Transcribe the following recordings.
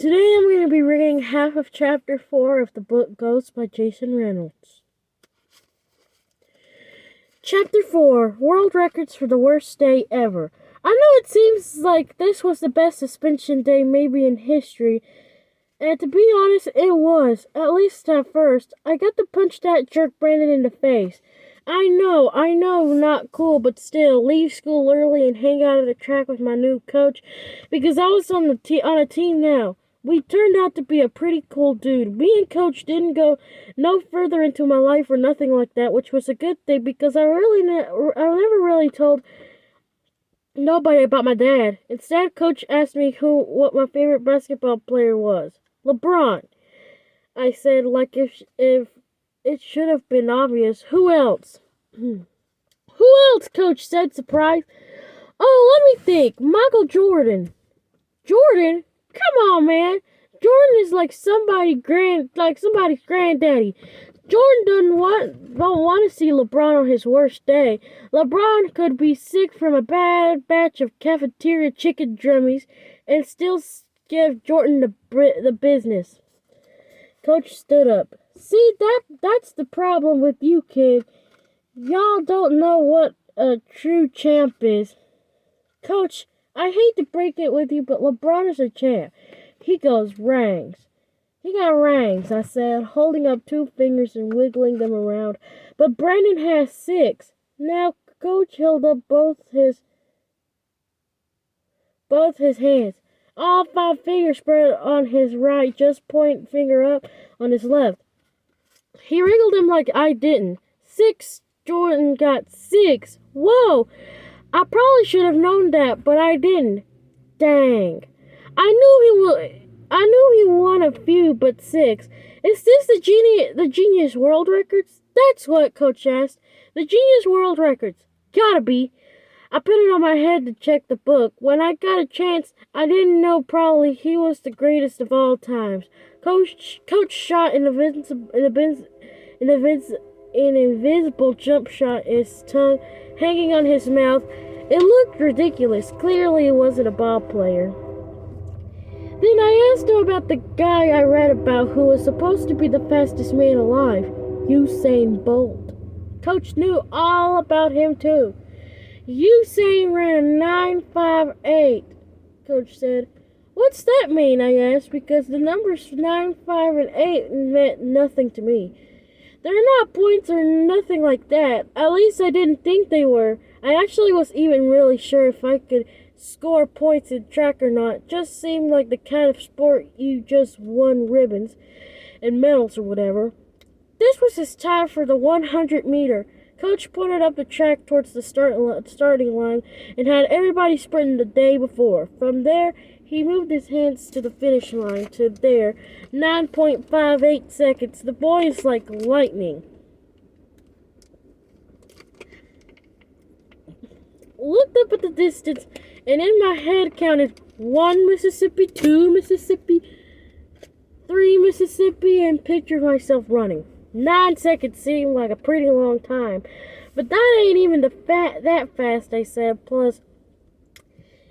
Today I'm going to be reading half of Chapter 4 of the book Ghost by Jason Reynolds. Chapter 4, World Records for the Worst Day Ever. I know it seems like this was the best suspension day maybe in history, and to be honest, it was, at least at first. I got to punch that jerk Brandon in the face. I know, not cool, but still, leave school early and hang out at the track with my new coach, because I was on a team now. We turned out to be a pretty cool dude. Me and Coach didn't go no further into my life or nothing like that, which was a good thing because I never really told nobody about my dad. Instead, Coach asked me what my favorite basketball player was. LeBron. I said, like if it should have been obvious. Who else? Who else? Coach said, surprised. Oh, let me think. Michael Jordan. Jordan? Come on, man. Jordan is like somebody's granddaddy. Jordan don't want to see LeBron on his worst day. LeBron could be sick from a bad batch of cafeteria chicken drummies and still give Jordan the business. Coach stood up. See, that's the problem with you, kid. Y'all don't know what a true champ is. Coach, I hate to break it with you, but LeBron is a champ. He goes rings. He got rings, I said, holding up 2 fingers and wiggling them around. But Brandon has 6. Now, Coach held up both his hands. All 5 fingers spread on his right, just point finger up on his left. He wriggled them like I didn't. 6. Jordan got 6. Whoa! I probably should have known that, but I didn't. Dang. I knew he won a few, but 6. Is this the Genius World Records? That's what Coach asked. The Genius World Records. Gotta be. I put it on my head to check the book. When I got a chance, I didn't know probably he was the greatest of all times. Coach shot an invisible jump shot, his tongue hanging on his mouth. It looked ridiculous. Clearly, it wasn't a ball player. Then I asked him about the guy I read about who was supposed to be the fastest man alive, Usain Bolt. Coach knew all about him, too. Usain ran a 9.58, Coach said. What's that mean? I asked, because the numbers 9, 5, and 8 meant nothing to me. They're not points or nothing like that. At least I didn't think they were. I actually wasn't even really sure if I could score points in track or not. Just seemed like the kind of sport you just won ribbons and medals or whatever. This was his time for the 100 meter. Coach pointed up the track towards the starting line and had everybody sprinting the day before. From there, he moved his hands to the finish line, to there, 9.58 seconds. The boy is like lightning. Looked up at the distance, and in my head counted 1 Mississippi, 2 Mississippi, 3 Mississippi, and pictured myself running. 9 seconds seemed like a pretty long time. But that ain't even that fast, I said. Plus,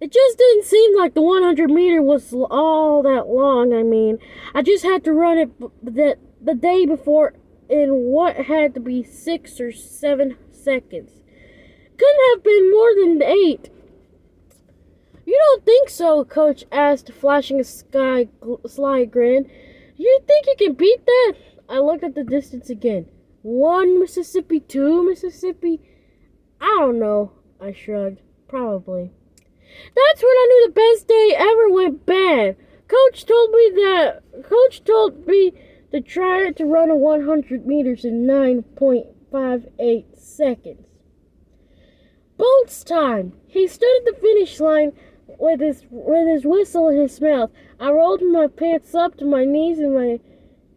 it just didn't seem like the 100 meter was all that long. I mean, I just had to run it the day before in what had to be 6 or 7 seconds. Couldn't have been more than 8. You don't think so? Coach asked, flashing a sly grin. You think you can beat that? I looked at the distance again. 1 Mississippi, 2 Mississippi? I don't know, I shrugged. Probably. That's when I knew the best day ever went bad. Coach told me to try to run a 100 meters in 9.58 seconds. Bolt's time. He stood at the finish line with his whistle in his mouth. I rolled my pants up to my knees and my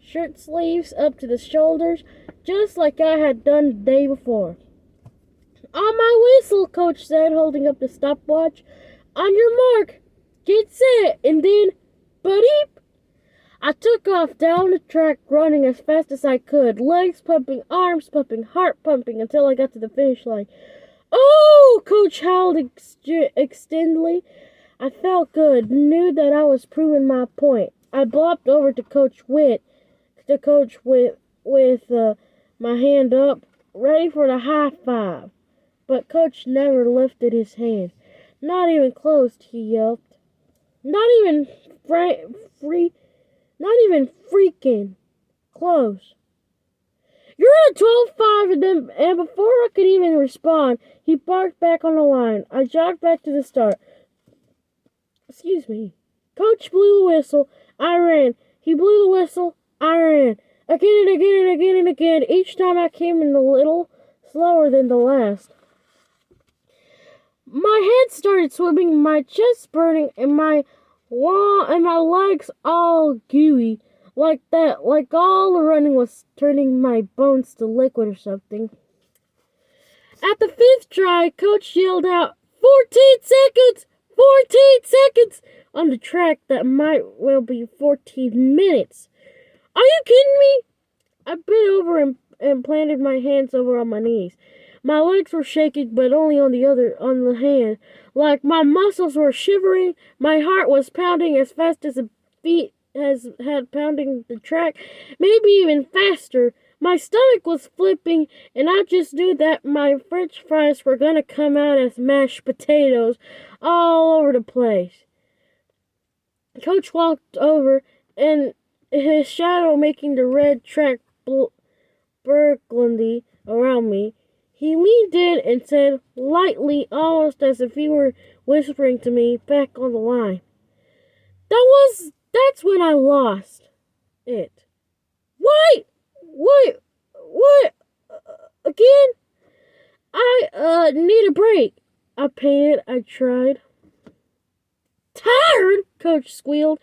shirt sleeves up to the shoulders, just like I had done the day before. On my whistle, Coach said, holding up the stopwatch. On your mark, get set, and then, ba-deep. I took off down the track, running as fast as I could, legs pumping, arms pumping, heart pumping, until I got to the finish line. Oh! Coach howled extendedly. I felt good, knew that I was proving my point. I blopped over to Coach Witt, with my hand up, ready for the high five. But Coach never lifted his hand. Not even close, he yelped. Not even not even freaking close. You're at a 12-5, and before I could even respond, he barked back on the line. I jogged back to the start. Excuse me. Coach blew the whistle. I ran. He blew the whistle. I ran. Again and again and again and again. Each time I came in a little slower than the last. My head started swimming, my chest burning, and my legs all gooey. Like that, like all the running was turning my bones to liquid or something. At the 5th try, Coach yelled out, 14 seconds! 14 seconds! On the track that might well be 14 minutes. Are you kidding me? I bent over and planted my hands over on my knees. My legs were shaking, but only on the hand. Like my muscles were shivering, my heart was pounding as fast as the beat had pounding the track, maybe even faster. My stomach was flipping, and I just knew that my French fries were gonna come out as mashed potatoes all over the place. Coach walked over, and his shadow making the red track burgundy around me. He leaned in and said, lightly, almost as if he were whispering to me, back on the line. That's when I lost it. Wait! What? Again? I need a break. I panted. I tried. Tired? Coach squealed,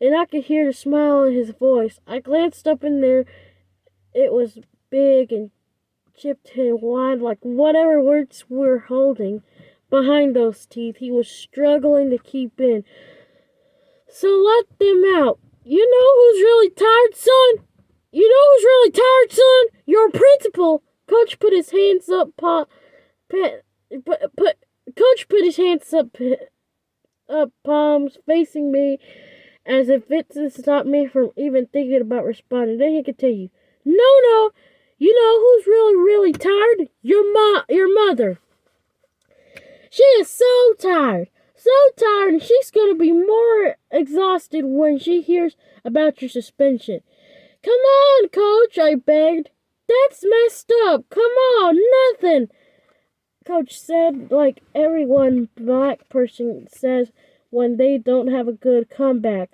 and I could hear the smile in his voice. I glanced up in there. It was big and chipped and wide, like whatever words were holding behind those teeth he was struggling to keep in. So let them out. You know who's really tired, son? You know who's really tired, son? Your principal. Coach put his hands up, palms facing me, as if it to stop me from even thinking about responding. Then he continued, No. You know who's really tired? Your mother. She is so tired, and she's gonna be more exhausted when she hears about your suspension. Come on, Coach, I begged. That's messed up. Come on, nothing. Coach said, like everyone black person says when they don't have a good comeback.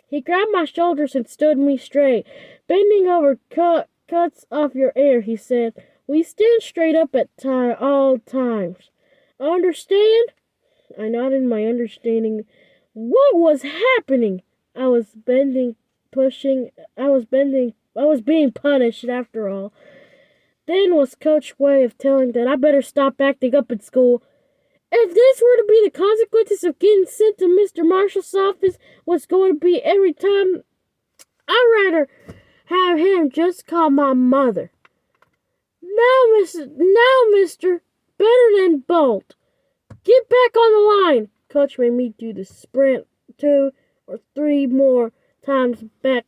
He grabbed my shoulders and stood me straight. Bending over cuts off your air, he said. We stand straight up at all times. Understand? I nodded my understanding. What was happening? I was being punished after all. Then was Coach's way of telling that I better stop acting up at school. If this were to be the consequences of getting sent to Mr. Marshall's office, was going to be every time, I'd rather have him just call my mother. Now, mister, better than bolt. Get back on the line. Coach made me do the sprint 2 or 3 more times back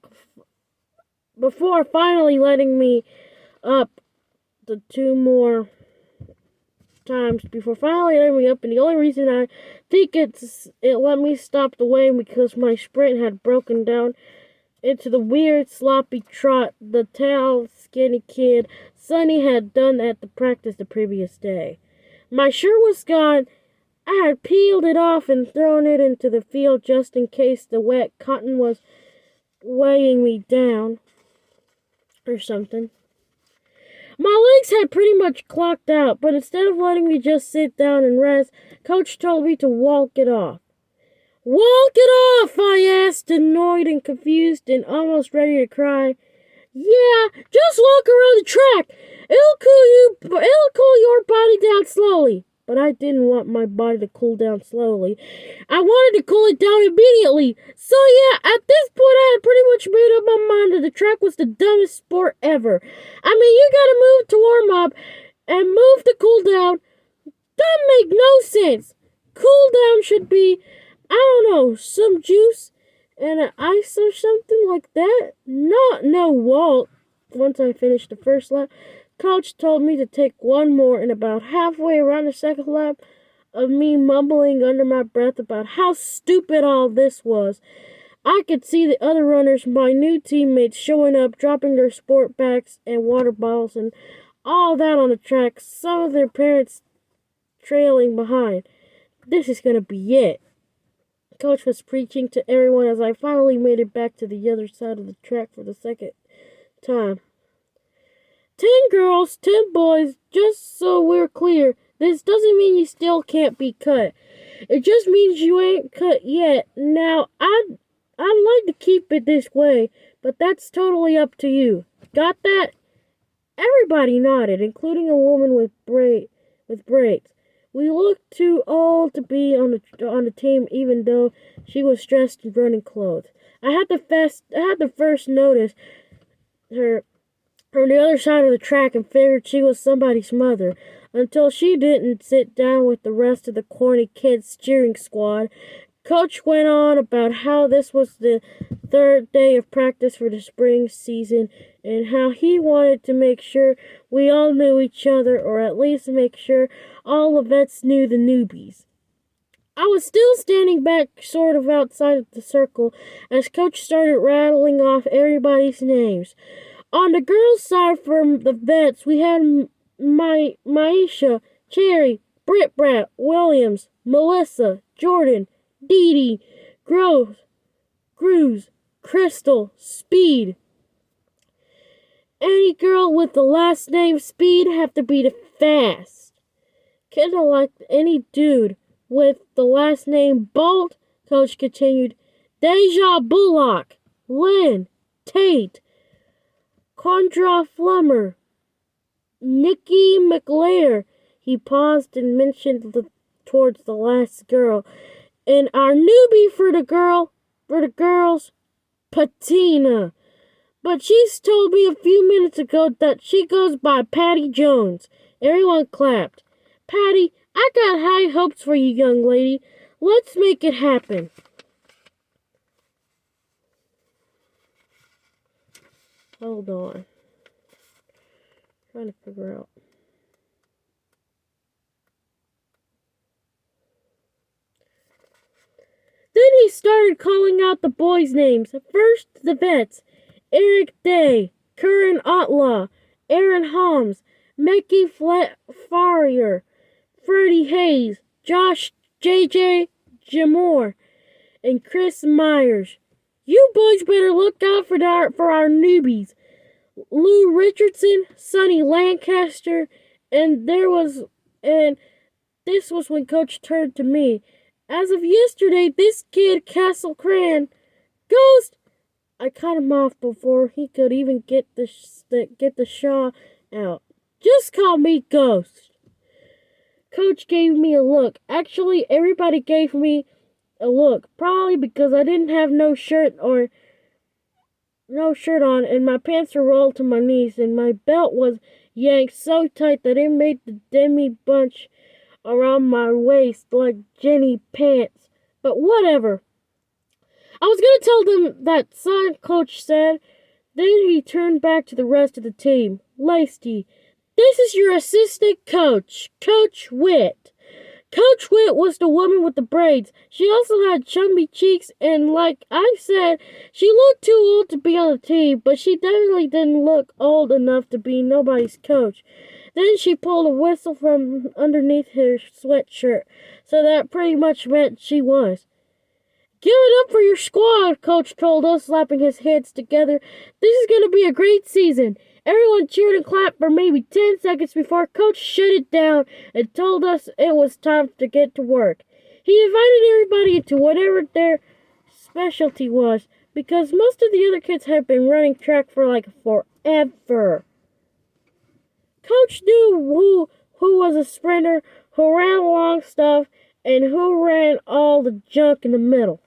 before finally letting me up the 2 more times before finally letting me up, and the only reason I think it let me stop the way because my sprint had broken down into the weird sloppy trot the tall skinny kid Sonny had done at the practice the previous day. My shirt was gone. I had peeled it off and thrown it into the field just in case the wet cotton was weighing me down or something. My legs had pretty much clocked out, but instead of letting me just sit down and rest, Coach told me to walk it off. Walk it off, I asked, annoyed and confused and almost ready to cry. Yeah, just walk around the track. It'll cool your body down slowly. But I didn't want my body to cool down slowly. I wanted to cool it down immediately. So yeah, at this point I had pretty much made up my mind that the track was the dumbest sport ever. I mean, you gotta move to warm up and move to cool down. That make no sense. Cool down should be, I don't know, some juice and an ice or something like that? No, Walt. Once I finished the first lap, Coach told me to take one more, and about halfway around the second lap, of me mumbling under my breath about how stupid all this was, I could see the other runners, my new teammates, showing up, dropping their sport bags and water bottles and all that on the track, some of their parents trailing behind. This is gonna be it. Coach was preaching to everyone as I finally made it back to the other side of the track for the second time. 10 girls, 10 boys, just so we're clear. This doesn't mean you still can't be cut. It just means you ain't cut yet. Now, I'd like to keep it this way, but that's totally up to you. Got that? Everybody nodded, including a woman with braids. We looked too old to be on the team, even though she was dressed in running clothes. I had to first notice her from the other side of the track and figured she was somebody's mother, until she didn't sit down with the rest of the corny kids cheering squad. Coach went on about how this was the third day of practice for the spring season and how he wanted to make sure we all knew each other, or at least make sure all the vets knew the newbies. I was still standing back sort of outside of the circle as Coach started rattling off everybody's names. On the girls' side from the vets, we had Maisha, Cherry, Britt Brat, Williams, Melissa, Jordan, Dee Dee, Cruz, Crystal, Speed. Any girl with the last name Speed have to be the fast. Kinda like any dude with the last name Bolt, Coach continued. Deja Bullock, Lynn, Tate, Condra Flummer, Nikki McLear. He paused and mentioned towards the last girl. And our newbie for the girls, Patina. But she's told me a few minutes ago that she goes by Patty Jones. Everyone clapped. Patty, I got high hopes for you, young lady. Let's make it happen. Hold on. Trying to figure out. Then he started calling out the boys' names. First, the vets. Eric Day, Curran Otlaw, Aaron Holmes, Mickey Farrier, Freddie Hayes, Josh J.J. Jamore, and Chris Myers. You boys better look out for our newbies. Lou Richardson, Sonny Lancaster, and this was when Coach turned to me. As of yesterday, this kid, Castle Cran, Ghost. I cut him off before he could even get the shaw out. Just call me Ghost. Coach gave me a look. Actually, everybody gave me a look. Probably because I didn't have no shirt on, and my pants were rolled to my knees, and my belt was yanked so tight that it made the demi bunch around my waist like Jenny pants. But whatever. I was gonna tell them that son, Coach said. Then he turned back to the rest of the team. Lacey, this is your assistant coach, Coach Witt. Coach Witt was the woman with the braids. She also had chubby cheeks, and like I said, she looked too old to be on the team, but she definitely didn't look old enough to be nobody's coach. Then she pulled a whistle from underneath her sweatshirt, so that pretty much meant she was. Give it up for your squad, Coach told us, slapping his hands together. This is going to be a great season. Everyone cheered and clapped for maybe 10 seconds before Coach shut it down and told us it was time to get to work. He invited everybody into whatever their specialty was, because most of the other kids had been running track for like forever. Coach knew who was a sprinter, who ran long stuff, and who ran all the junk in the middle.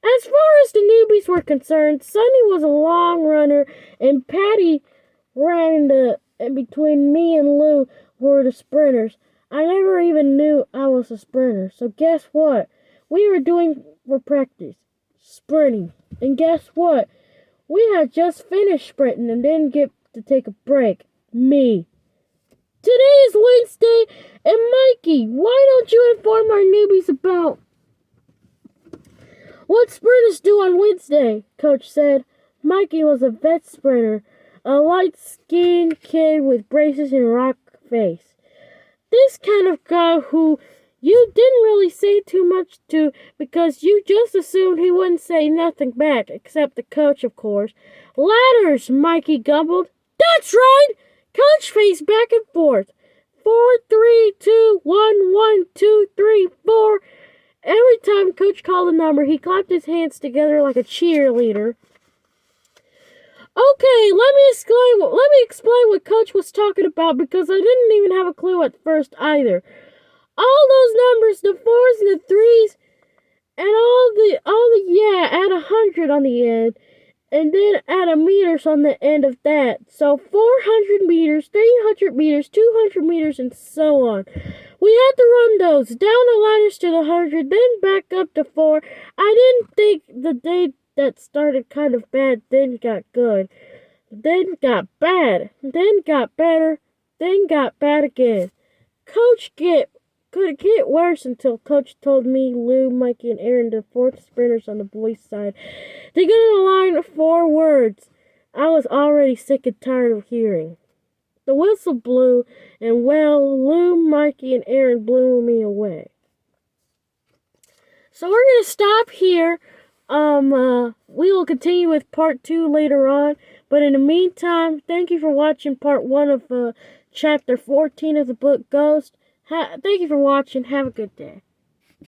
As far as the newbies were concerned, Sonny was a long runner, and Patty ran in between me and Lou were the sprinters. I never even knew I was a sprinter, so guess what? We were doing for practice. sprinting. And guess what? We had just finished sprinting and didn't get to take a break. Me. Today is Wednesday, and Mikey, why don't you inform our newbies about what sprinters do on Wednesday? Coach said. Mikey was a vet sprinter, a light-skinned kid with braces and a rock face. This kind of guy who you didn't really say too much to because you just assumed he wouldn't say nothing back, except the coach, of course. Ladders, Mikey gumbled. That's right! Coach paced back and forth. 4, 3, 2, 1, 1, 2, 3, 4. Every time Coach called a number, he clapped his hands together like a cheerleader. Okay, let me explain what Coach was talking about because I didn't even have a clue at first either. All those numbers, the 4s and the 3s, and add 100 on the end, and then add a meters on the end of that. So 400 meters, 300 meters, 200 meters, and so on. We had to run those down the ladders to the 100, then back up to 4. I didn't think the day that started kind of bad, then got good, then got bad, then got better, then got bad again. Could get worse until Coach told me, Lou, Mikey, and Aaron, the 4th sprinters on the boys' side, to get in a line 4 words I was already sick and tired of hearing. The whistle blew, and Lou, Mikey, and Aaron blew me away. So we're going to stop here. We will continue with part 2 later on. But in the meantime, thank you for watching part 1 of chapter 14 of the book Ghost. Thank you for watching. Have a good day.